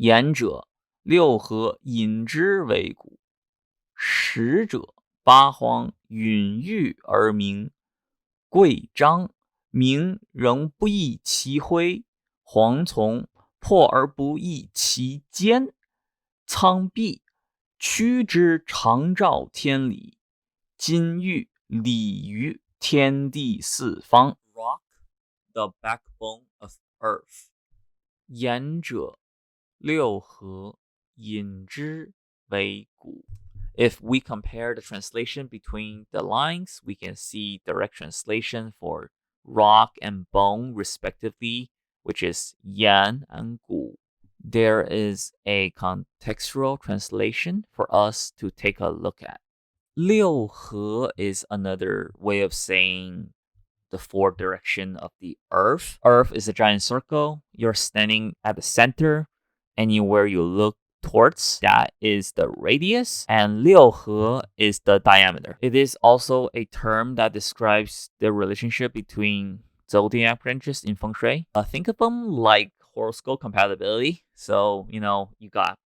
言者，六合引之为骨。实者，八荒允郁而鸣。贵章，鸣仍不益其辉。蝗从，破而不益其坚。苍璧，屈之常照天理。金玉，礼于天地四方。Rock, the backbone of earth. 言者，六合引之为骨。If we compare the translation between the lines, we can see direct translation for rock and bone respectively, which is yan and gu. There is a contextual translation for us to take a look at. 六合 is another way of saying the four direction of the earth. Earth is a giant circle. You're standing at the center. Anywhere you look towards, that is the radius, and 六合 is the diameter. It is also a term that describes the relationship between zodiac branches in feng shui. Think of them like horoscope compatibility. So, you got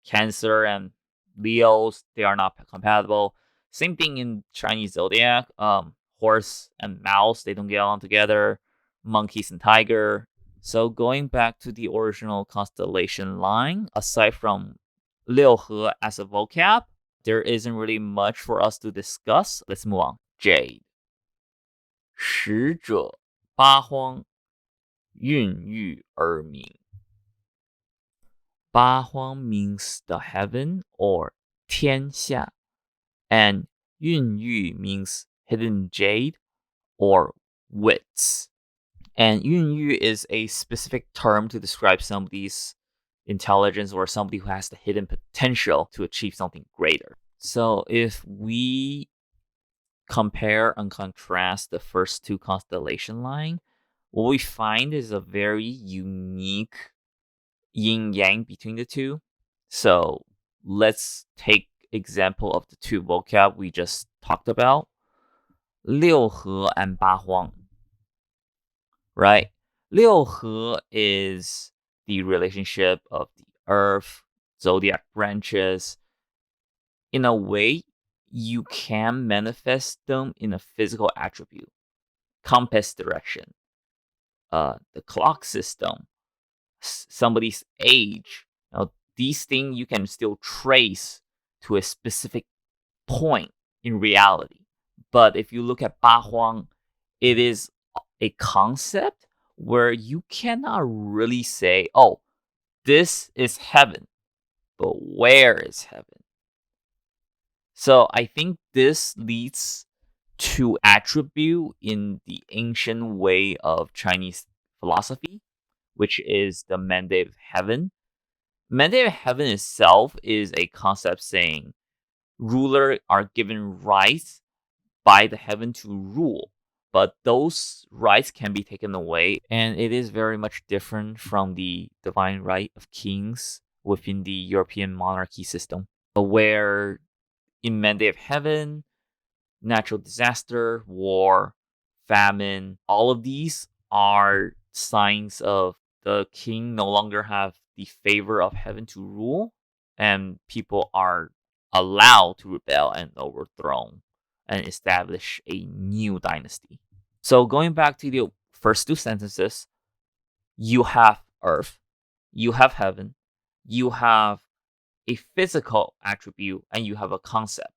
Cancer and Leos, they are not compatible. Same thing in Chinese zodiac. Horse and mouse, they don't get along together. Monkeys and tiger. So going back to the original constellation line, aside from 六合 as a vocab, there isn't really much for us to discuss. Let's move on. Jade. 实者，八荒孕育而鸣。八荒 means the heaven or 天下, and 孕育 means hidden jade or wits. And 孕育 is a specific term to describe somebody's intelligence or somebody who has the hidden potential to achieve something greater. So if we compare and contrast the first two constellation line, what we find is a very unique yin-yang between the two. So let's take example of the two vocab we just talked about. 六合 and 八荒. Right? 六合 is the relationship of the earth, zodiac branches. In a way, you can manifest them in a physical attribute. Compass direction, the clock system, somebody's age. These things you can still trace to a specific point in reality. But if you look at 八荒, it is a concept where you cannot really say, oh, this is heaven, but where is heaven? So I think this leads to attribute in the ancient way of Chinese philosophy, which is the mandate of heaven. Mandate of heaven itself is a concept saying rulers are given rights by the heaven to rule, but those rights can be taken away, and it is very much different from the divine right of kings within the European monarchy system, where in mandate of heaven, natural disaster, war, famine, all of these are signs of the king no longer have the favor of heaven to rule, and people are allowed to rebel and overthrow and establish a new dynasty. So going back to the first two sentences, you have earth, you have heaven, you have a physical attribute, and you have a concept.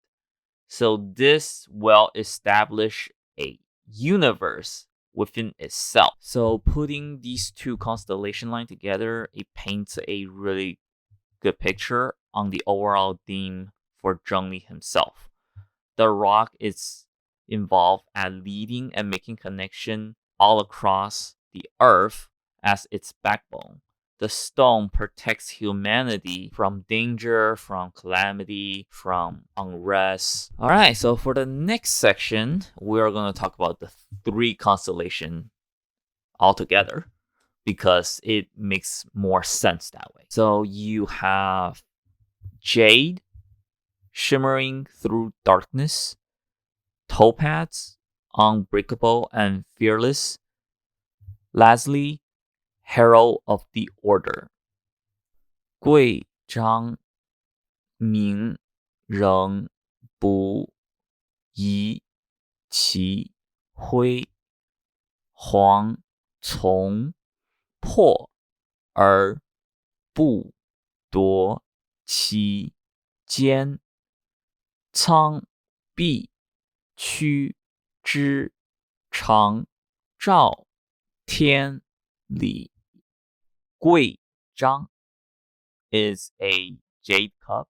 So this will establish a universe within itself. So putting these two constellation lines together, it paints a really good picture on the overall theme for Zhengli himself. The rock is involved at leading and making connection all across the earth as its backbone. The stone protects humanity from danger, from calamity, from unrest. All right, so for the next section, we're going to talk about the three constellations altogether because it makes more sense that way. So you have jade, shimmering through darkness, topaz, unbreakable and fearless, lastly, herald of the order. 贵章名仍不夷其辉，蝗从破而不夺其坚，苍壁屈之长照天理。贵章 is a jade cup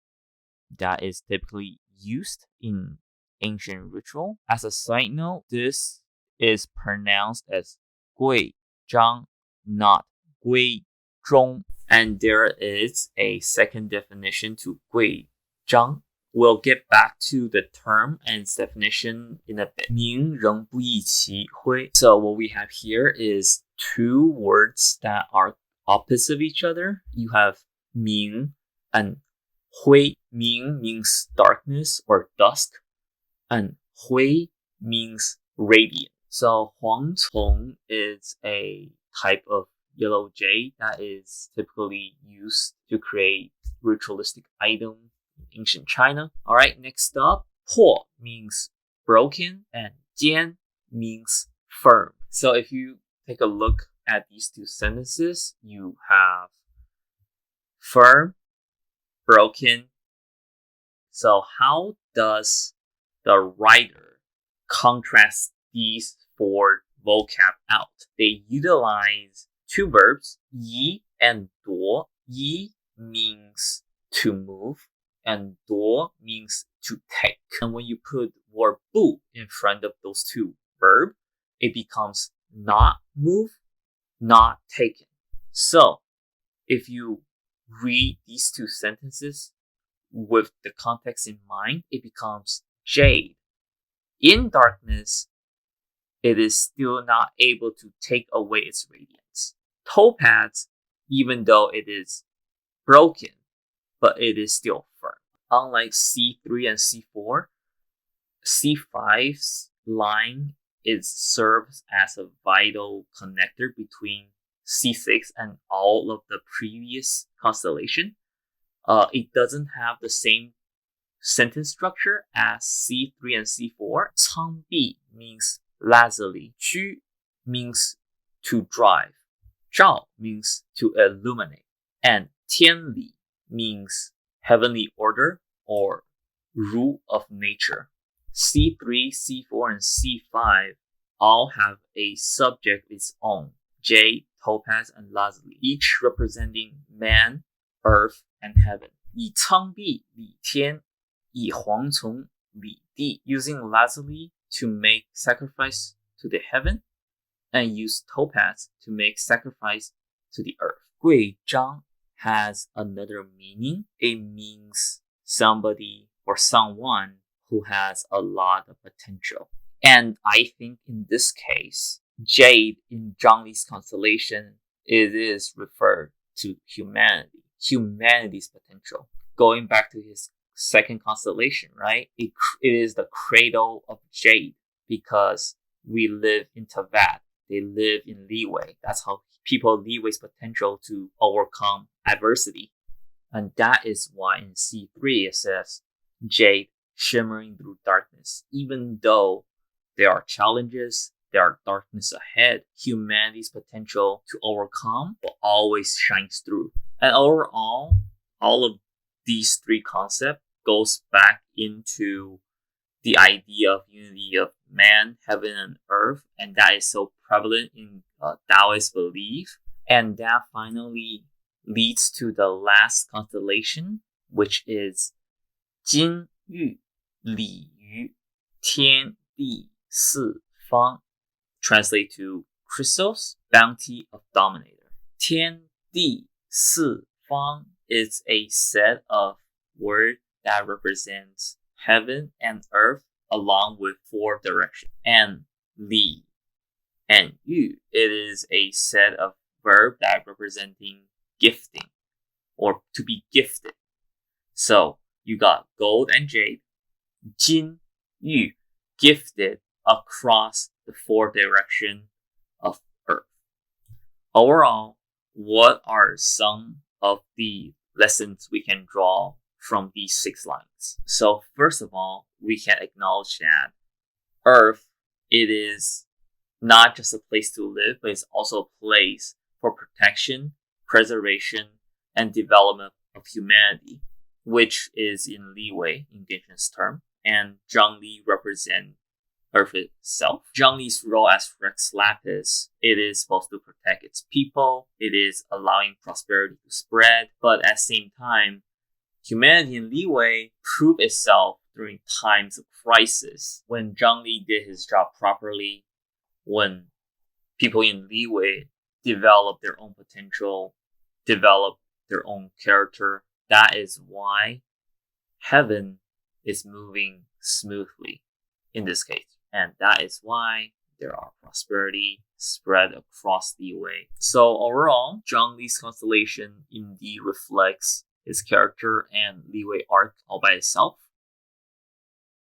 that is typically used in ancient ritual. As a side note, this is pronounced as 贵章, not 贵中. And there is a second definition to 贵章. We'll get back to the term and its definition in a bit. 名仍不易其辉. So what we have here is two words that are opposite of each other. You have 明 and 辉. Ming means darkness or dusk, and hui means radiant. So huangcong is a type of yellow jade that is typically used to create ritualistic items in ancient China. All right, next up, po means broken and jian means firm. So if you take a look at these two sentences, you have firm, broken. So how does the writer contrast these four vocab out? They utilize two verbs, yi and duo. Yi means to move, and duo means to take. And when you put word bu in front of those two verbs, it becomes not move, not taken. So if you read these two sentences with the context in mind, it becomes jade. In darkness, it is still not able to take away its radiance. Topaz, even though it is broken, but it is still firm. Unlike C3 and C4, C5's line serves as a vital connector between C6 and all of the previous constellation. It doesn't have the same sentence structure as C3 and C4. 苍壁 means lazily. 驱 means to drive. 照 means to illuminate. And 天理 means heavenly order or rule of nature. C3, C4, and C5 all have a subject of its own. Jade, topaz, and lazuli, each representing man, earth, and heaven. 以苍壁理天, 以蝗虫理地, using lazuli to make sacrifice to the heaven, and use topaz to make sacrifice to the earth. 贵章 has another meaning. It means somebody or someone who has a lot of potential. And I think in this case, jade in Zhongli's constellation, it is referred to humanity's potential. Going back to his second constellation, right? It is the cradle of jade because we live in Tavad. They live in leeway. That's how people leeway's potential to overcome adversity. And that is why in C3 it says jade shimmering through darkness. Even though there are challenges, there are darkness ahead, humanity's potential to overcome will always shines through. And overall, all of these three concepts goes back into the idea of unity of man, heaven, and earth, and that is so prevalent in Taoist belief. And that finally leads to the last constellation, which is 金玉鲤鱼天地四方. Translate to crystals, bounty of dominator. 天地四方 is a set of words that represents heaven and earth along with four directions. And li and yu, it is a set of verbs that representing gifting or to be gifted. So you got gold and jade, jin, yu, gifted across the four directions of earth. Overall, what are some of the lessons we can draw from these 6 lines. So first of all, we can acknowledge that Earth, it is not just a place to live, but it's also a place for protection, preservation, and development of humanity, which is in Liwei in Genshin's term, and Zhangli represent Earth itself. Zhangli's role as Rex Lapis, it is supposed to protect its people, it is allowing prosperity to spread, but at the same time, humanity in Liwei proved itself during times of crisis. When Zhangli did his job properly, when people in Liwei developed their own potential, developed their own character, that is why heaven is moving smoothly in this case. And that is why there are prosperity spread across Liwei. So overall, Zhangli's constellation indeed reflects his character and Liwei arc all by itself.